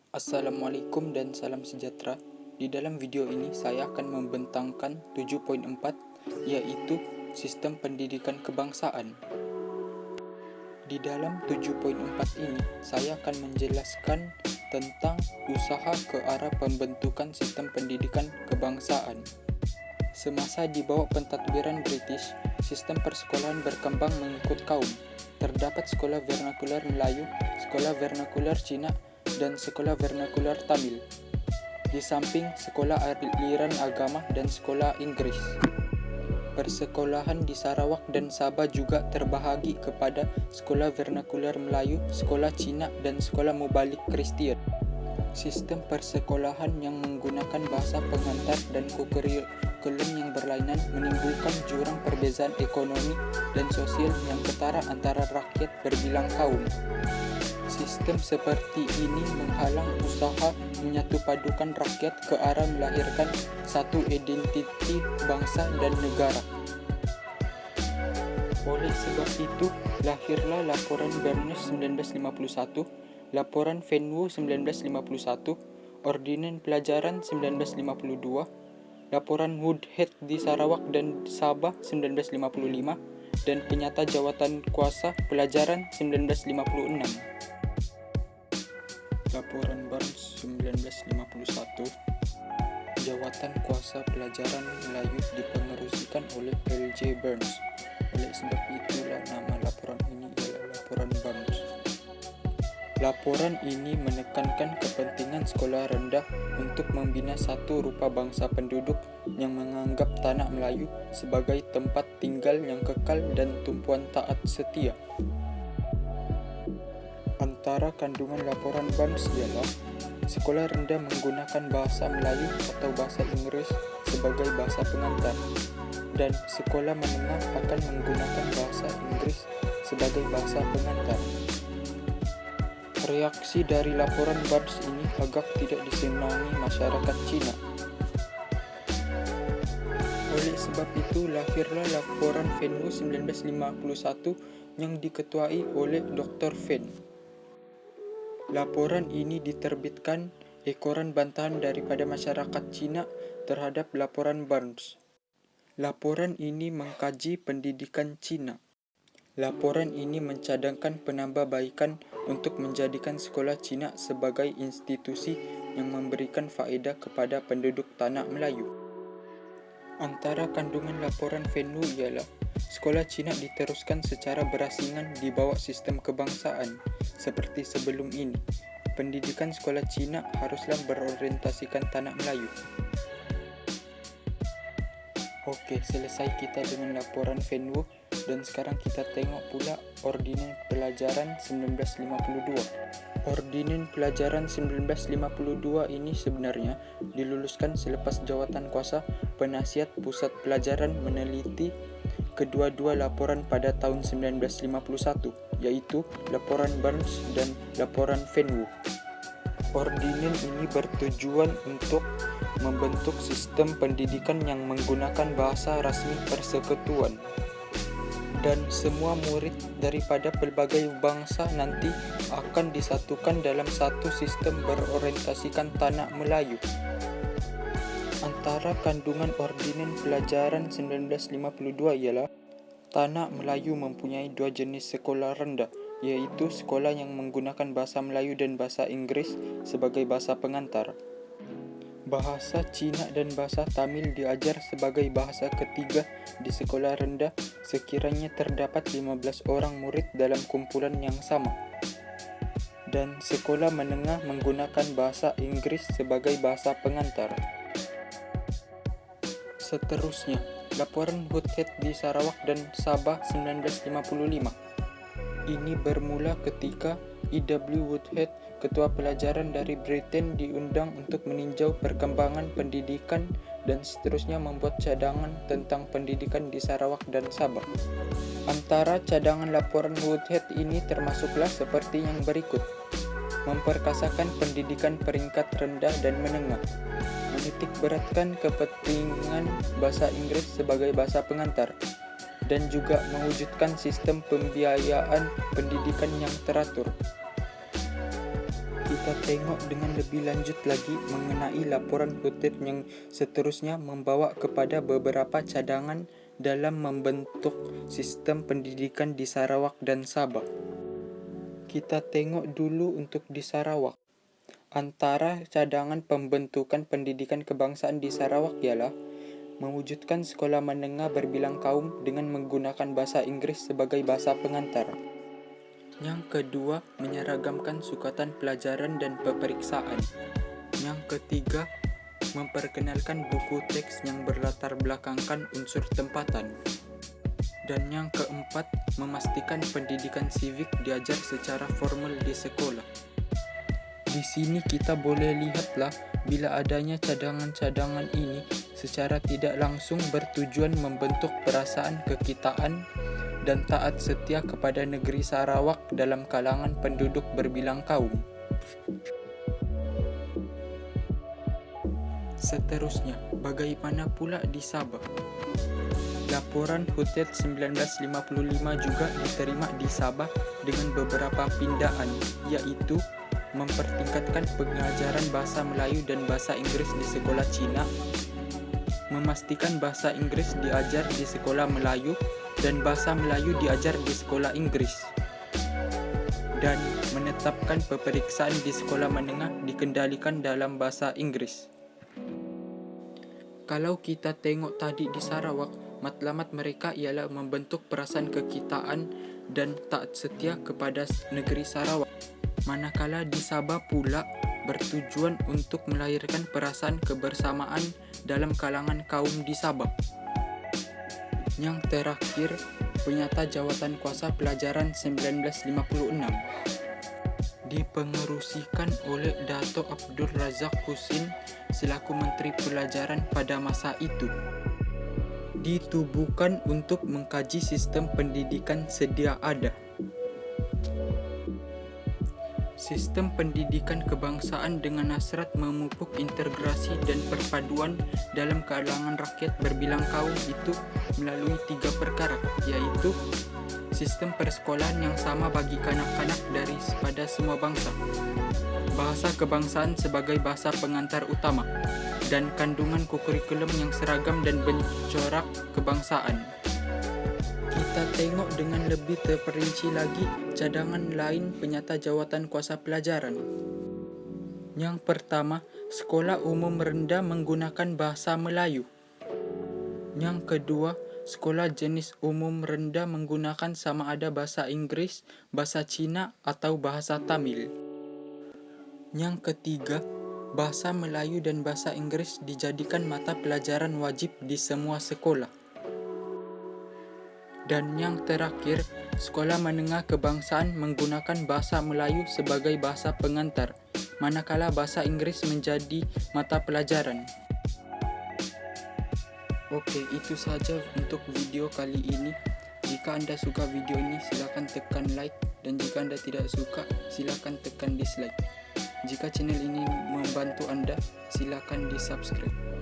Assalamualaikum dan salam sejahtera. Di dalam video ini saya akan membentangkan 7.4, yaitu sistem pendidikan kebangsaan. Di dalam 7.4 ini saya akan menjelaskan tentang usaha ke arah pembentukan sistem pendidikan kebangsaan. Semasa di bawah pentadbiran British, sistem persekolahan berkembang mengikut kaum. Terdapat sekolah vernakular Melayu, sekolah vernakular Cina, dan sekolah vernakular Tamil. Di samping sekolah aliran agama dan sekolah Inggris. Persekolahan di Sarawak dan Sabah juga terbahagi kepada sekolah vernakular Melayu, sekolah Cina, dan sekolah mubalik Kristian. Sistem persekolahan yang menggunakan bahasa pengantar dan kurikulum yang berlainan menimbulkan jurang perbezaan ekonomi dan sosial yang ketara antara rakyat berbilang kaum. Sistem seperti ini menghalang usaha menyatupadukan rakyat ke arah melahirkan satu identiti bangsa dan negara. Oleh sebab itu, lahirlah Laporan Barnes 1951, Laporan Venue 1951, Ordinan Pelajaran 1952, Laporan Woodhead di Sarawak dan Sabah 1955, dan Penyata Jawatan Kuasa Pelajaran 1956. Laporan Barnes 1951, Jawatan Kuasa Pelajaran Melayu dipengerusikan oleh L.J. Barnes. Oleh sebab itulah nama laporan ini ialah Laporan Barnes. Laporan ini menekankan kepentingan sekolah rendah untuk membina satu rupa bangsa penduduk yang menganggap tanah Melayu sebagai tempat tinggal yang kekal dan tumpuan taat setia. Antara kandungan laporan Barnes ialah sekolah rendah menggunakan bahasa Melayu atau bahasa Inggris sebagai bahasa pengantar, dan sekolah menengah akan menggunakan bahasa Inggris sebagai bahasa pengantar. Reaksi dari laporan Barnes ini agak tidak disenangi masyarakat Cina. Oleh sebab itu, lahirlah Laporan Venue 1951 yang diketuai oleh Dr. Fen. Laporan ini diterbitkan ekoran bantahan daripada masyarakat Cina terhadap laporan Barnes. Laporan ini mengkaji pendidikan Cina. Laporan ini mencadangkan penambahbaikan untuk menjadikan sekolah Cina sebagai institusi yang memberikan faedah kepada penduduk tanah Melayu. Antara kandungan laporan Venue ialah sekolah Cina diteruskan secara berasingan di bawah sistem kebangsaan seperti sebelum ini. Pendidikan sekolah Cina haruslah berorientasikan tanah Melayu. Oke, selesai kita dengan laporan Venue, dan sekarang kita tengok pula Ordinan Pelajaran 1952. Ordinan Pelajaran 1952 ini sebenarnya diluluskan selepas Jawatan Kuasa Penasihat Pusat Pelajaran meneliti kedua-dua laporan pada tahun 1951, yaitu Laporan Barnes dan Laporan Venue. Ordinan ini bertujuan untuk membentuk sistem pendidikan yang menggunakan bahasa rasmi persekutuan, dan semua murid daripada pelbagai bangsa nanti akan disatukan dalam satu sistem berorientasikan tanah Melayu. Antara kandungan Ordinan Pelajaran 1952 ialah tanah Melayu mempunyai dua jenis sekolah rendah, iaitu sekolah yang menggunakan bahasa Melayu dan bahasa Inggris sebagai bahasa pengantar. Bahasa Cina dan bahasa Tamil diajar sebagai bahasa ketiga di sekolah rendah sekiranya terdapat 15 orang murid dalam kumpulan yang sama. Dan sekolah menengah menggunakan bahasa Inggris sebagai bahasa pengantar. Seterusnya, laporan Woodhead di Sarawak dan Sabah 1955. Ini bermula ketika E.W. Woodhead, ketua pelajaran dari Britain, diundang untuk meninjau perkembangan pendidikan dan seterusnya membuat cadangan tentang pendidikan di Sarawak dan Sabah. Antara cadangan laporan Woodhead ini termasuklah seperti yang berikut: memperkasakan pendidikan peringkat rendah dan menengah, menitik beratkan kepentingan bahasa Inggris sebagai bahasa pengantar, dan juga mewujudkan sistem pembiayaan pendidikan yang teratur. kita tengok dengan lebih lanjut lagi mengenai laporan Hutet yang seterusnya membawa kepada beberapa cadangan dalam membentuk sistem pendidikan di Sarawak dan Sabah. Kita tengok dulu untuk di Sarawak. Antara cadangan pembentukan pendidikan kebangsaan di Sarawak ialah mewujudkan sekolah menengah berbilang kaum dengan menggunakan bahasa Inggeris sebagai bahasa pengantar. Yang kedua, menyeragamkan sukatan pelajaran dan peperiksaan. Yang ketiga, memperkenalkan buku teks yang berlatar belakangkan unsur tempatan. Dan yang keempat, memastikan pendidikan sivik diajar secara formal di sekolah. Di sini kita boleh lihatlah bila adanya cadangan-cadangan ini secara tidak langsung bertujuan membentuk perasaan kekitaan dan taat setia kepada negeri Sarawak dalam kalangan penduduk berbilang kaum. Seterusnya, bagaimana pula di Sabah? Laporan Hutet 1955 juga diterima di Sabah dengan beberapa pindaan, yaitu mempertingkatkan pengajaran bahasa Melayu dan bahasa Inggris di sekolah Cina, memastikan bahasa Inggris diajar di sekolah Melayu dan bahasa Melayu diajar di sekolah Inggris, dan menetapkan peperiksaan di sekolah menengah dikendalikan dalam bahasa Inggris. Kalau kita tengok tadi di Sarawak, matlamat mereka ialah membentuk perasaan kekitaan dan taat setia kepada negeri Sarawak. Manakala di Sabah pula bertujuan untuk melahirkan perasaan kebersamaan dalam kalangan kaum di Sabah. Yang terakhir, Penyata Jawatan Kuasa Pelajaran 1956 dipengerusikan oleh Dato' Abdul Razak Husin selaku Menteri Pelajaran pada masa itu. Ditubuhkan untuk mengkaji sistem pendidikan sedia ada. Sistem pendidikan kebangsaan dengan hasrat memupuk integrasi dan perpaduan dalam kalangan rakyat berbilang kaum itu melalui 3 perkara, yaitu sistem persekolahan yang sama bagi kanak-kanak daripada semua bangsa, bahasa kebangsaan sebagai bahasa pengantar utama, dan kandungan kurikulum yang seragam dan bercorak kebangsaan. Kita tengok dengan lebih terperinci lagi cadangan lain penyata jawatan kuasa pelajaran. Yang pertama, sekolah umum rendah menggunakan bahasa Melayu. Yang kedua, sekolah jenis umum rendah menggunakan sama ada bahasa Inggris, bahasa Cina atau bahasa Tamil. Yang ketiga, bahasa Melayu dan bahasa Inggris dijadikan mata pelajaran wajib di semua sekolah. Dan yang terakhir, sekolah menengah kebangsaan menggunakan bahasa Melayu sebagai bahasa pengantar, manakala bahasa Inggris menjadi mata pelajaran. Oke, itu saja untuk video kali ini. Jika anda suka video ini, silakan tekan like, dan jika anda tidak suka, silakan tekan dislike. Jika channel ini membantu anda, silakan di subscribe.